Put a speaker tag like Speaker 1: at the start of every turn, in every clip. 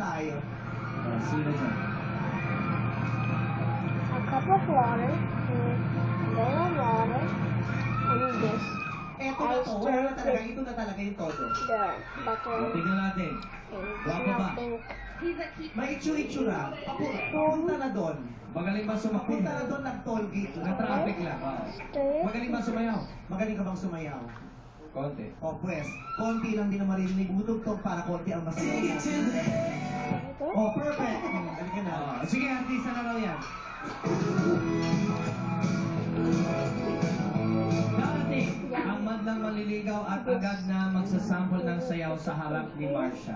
Speaker 1: tayo.
Speaker 2: Sino dyan?
Speaker 3: A cup of water, bowl of water, and this.
Speaker 1: Eto na to, wala na talaga. Ito na talaga yung todo.
Speaker 3: The butter
Speaker 2: Tingnan natin.
Speaker 3: is
Speaker 2: Guwapo ba?
Speaker 3: melting.
Speaker 1: May itsura-itsura. Papunta na doon.
Speaker 2: Magaling ba sumayaw?
Speaker 1: Papunta na doon, nag-toll gate lang.
Speaker 2: Na-traffic lang.
Speaker 3: Stir.
Speaker 2: Magaling ba sumayaw?
Speaker 1: Magaling ka bang sumayaw?
Speaker 2: Konti.
Speaker 1: O pues, konti lang din ang maririnig. Butugtog para konti ang masayaw mo.
Speaker 3: Ito.
Speaker 1: Oh, perfect. Halika na.
Speaker 2: Sige, artista na raw yan. Darating ang madlang maliligaw at agad na magsasample ng sayaw sa harap ni Marsha.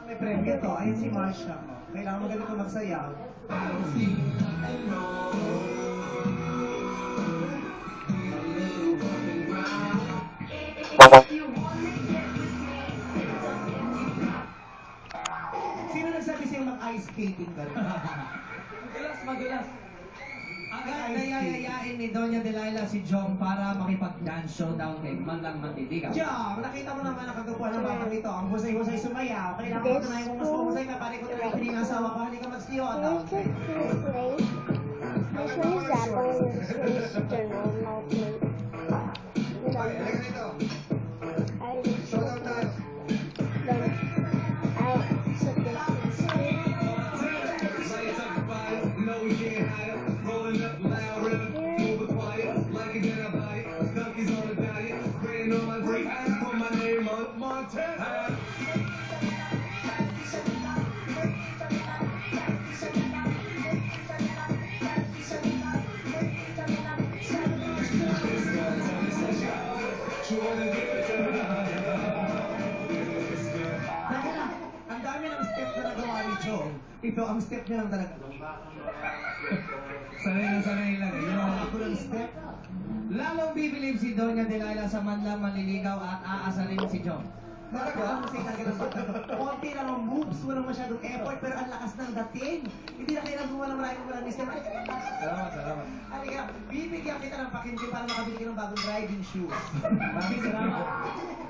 Speaker 1: May premyo to. Ayun si Marsha. Kailangan mo ganito magsayaw. Sino nagsabi sa'yo mag-ice skating ka rin?
Speaker 2: Madulas. Agad na yayayain ni Doña Delilah si Jong para makipag-dance showdown kay Madlang Manliligaw.
Speaker 1: Jong, nakita mo naman ang kagagawa ng batang ito. Ang husay-husay sumayaw. Kailangan mo tunayin mo mas mahusay ka. Pare ko na rin pininasawa ko. Hindi ka magsiyoto.
Speaker 3: Here's the plate. This one is apple, and this one is the normal plate. I just then I'll set this instead.
Speaker 1: Teka lang, ang dami ng step na nagawa ni Jong. Ito, ang step niya lang talaga.
Speaker 2: Sanay lang.
Speaker 1: Ako ng step.
Speaker 2: Lalong bibilib si Doña Delilah sa Madlang Manliligaw at aasarin si Jong.
Speaker 1: Talaga, ang husay talaga ng batang ito. Konti lang ang moves, walang masyadong effort, pero ang lakas ng dating. Hindi na kailangan gumawa ng maraming step.
Speaker 2: Salamat.
Speaker 1: Halika, bibigyan kita ng pakinti para makabili ka ng bagong driving shoes.
Speaker 2: Maraming salamat.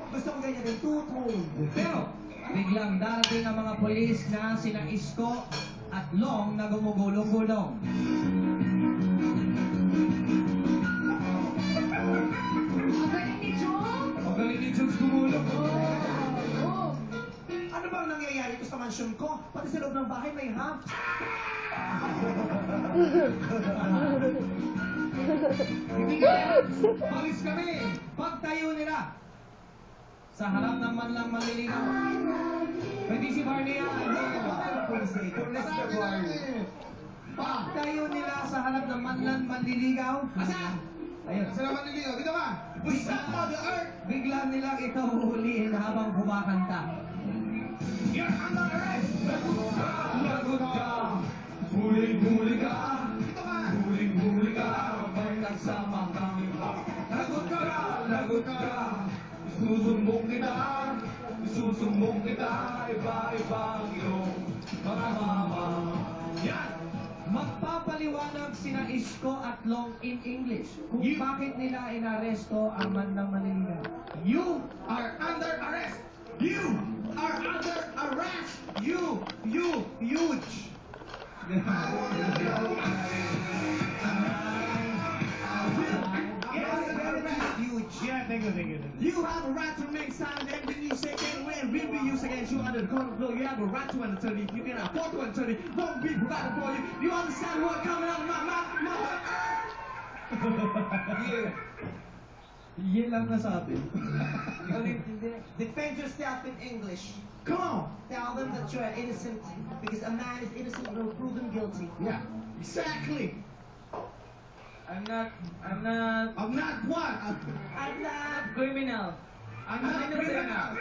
Speaker 1: Gusto ko ganyan din, two-toned.
Speaker 2: Pero, biglang darating ang mga polis na sina Isko at Long na gumugulong-gulong. Ang galing ni Jones gumulong.
Speaker 1: Ano bang nangyayari ito sa mansyon ko? Pati sa loob ng bahay may ham.
Speaker 2: Hindi kaya, palis kami. Pagtayo nila sa harap ng Madlang Manliligaw. Pwede si Barney yan. Pagtayo nila sa harap ng Madlang Manliligaw.
Speaker 4: Asan?
Speaker 2: Ayun.
Speaker 4: Sa naman niligaw, dito ka! What's up, Mother Earth?
Speaker 2: Bigla nilang ito huhulihin habang kumakanta.
Speaker 4: You're under arrest!
Speaker 2: Lagot ka! Huling-huli ka!
Speaker 4: Dito ka!
Speaker 2: Huling-huli ka! May nagsama kang
Speaker 4: Lagot ka!
Speaker 2: lagot ka! Isusumbong kita, iba-ibang iyong mga mama.
Speaker 4: Yan!
Speaker 2: Magpapaliwanag sina Isko at Long in English kung
Speaker 4: You-
Speaker 2: bakit nila inaresto ang Madlang Manliligaw.
Speaker 4: You are under arrest! You are under arrest! You huge!
Speaker 1: Huge.
Speaker 4: Yeah, thank you. You have a right to remain silent and when you say anywhere and will be used against you under the court of law. You have a right to an attorney. If you can afford to an attorney, won't be provided for you. You understand what coming out of my mouth? Mother Earth!
Speaker 2: Yan lang nasabi.
Speaker 1: Defend yourself in English.
Speaker 4: Come on!
Speaker 1: Tell them that you are innocent because a man is innocent until proven guilty.
Speaker 4: Yeah, exactly.
Speaker 2: I'm not
Speaker 4: I'm not what?
Speaker 1: I'm not.
Speaker 2: criminal.
Speaker 4: I'm not criminal.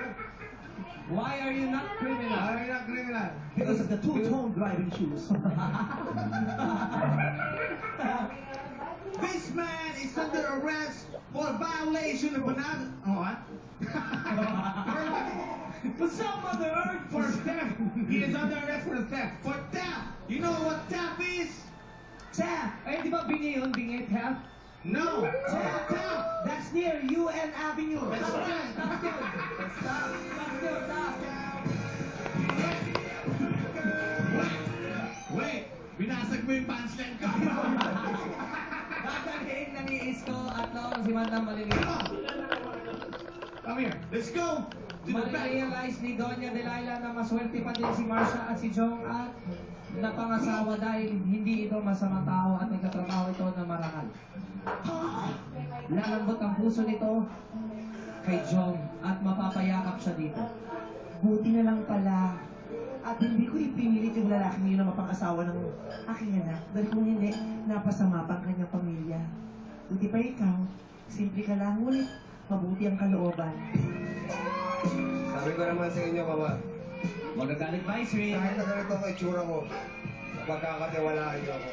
Speaker 2: Why are you not criminal?
Speaker 4: I'm not criminal.
Speaker 1: Because of the two-tone driving shoes.
Speaker 4: This man is under arrest for violation of another. Oh, what? What's up, Mother Earth? For theft. He is under arrest for theft. For theft. You know what theft is?
Speaker 1: Tap.
Speaker 2: Ay, di ba bingi yun? Bingi, ha?
Speaker 4: No.
Speaker 1: Tap.
Speaker 4: Theft.
Speaker 1: That's near UN Avenue.
Speaker 4: That's right.
Speaker 2: Stop.
Speaker 4: Let's go to the back.
Speaker 2: Marirealize ni Doña Delilah na maswerte pa din si Marsha at si Jong at napangasawa dahil hindi ito masamang tao at nagkatrabaho ito na marangal. Lalambot ang puso nito kay Jong at mapapayakap siya dito.
Speaker 1: Buti na lang pala. At hindi ko ipinilit yung lalaking yun na mapang-asawa ng aking anak. Dahil kung hindi, napasama pa ang kanyang pamilya. Buti pa ikaw, simple ka lang, ngunit mabuti ang kalooban.
Speaker 5: Sabi ko naman sa inyo, Mama,
Speaker 2: Magagalit ba, Isri?
Speaker 5: kahit na ganito ang itsura ko, pagkakatiwalaan niyo ako.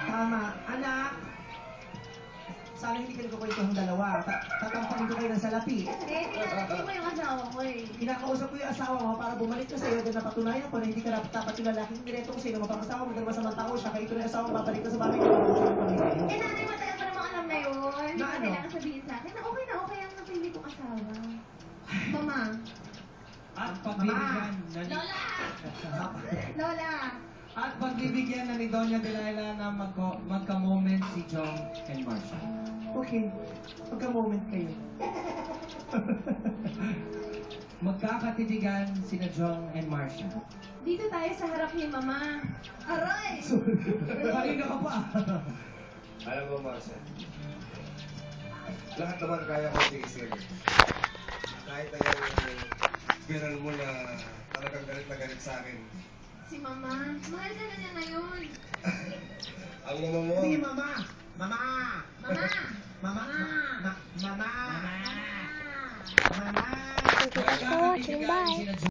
Speaker 1: Tama, anak! Sana hindi kayo kukwento ang dalawa. Tatampanin ko kayo ng salapi.
Speaker 3: Kinakausap mo yung asawa ko eh.
Speaker 1: Kinakausap ko yung asawa mo para bumalik ka sa'yo dahil napatunayan ko na hindi ka dapat yung lalaking direto kung sino mapang-asawa mo dahil masamang tao siya. Kaya ito na yung asawa mo, babalik ka sa bahay ko.
Speaker 3: Eh nanay, matagal pa namang alam na yun. Hindi
Speaker 1: Na
Speaker 3: ko
Speaker 1: ano?
Speaker 3: kailangan sabihin sa akin na okay ang napili kong asawa. Mama.
Speaker 2: At pagbibigyan na ni...
Speaker 3: Lola.
Speaker 2: At pagbibigyan na ni Doña Delilah na magka-moment si Jong and Marsha.
Speaker 1: Okay, pagka-moment kayo.
Speaker 2: Magkakatitigan sina Jong and Marsha.
Speaker 3: Dito tayo sa harap ni Mama. Aray!
Speaker 2: Kanina ka pa.
Speaker 5: Alam mo, Marcia, lahat naman kaya ko tiisin. Kahit na yung biral mo na talagang galit na galit sa akin.
Speaker 3: Si Mama. Mahal ka na niya ngayon.
Speaker 5: Ang mama mo,
Speaker 1: Sige, mama! Mama!
Speaker 3: Mama!
Speaker 1: Mama! Mama! Mama!
Speaker 3: Mama!
Speaker 1: Mama!
Speaker 3: Thank you guys for watching. Bye!
Speaker 2: Sina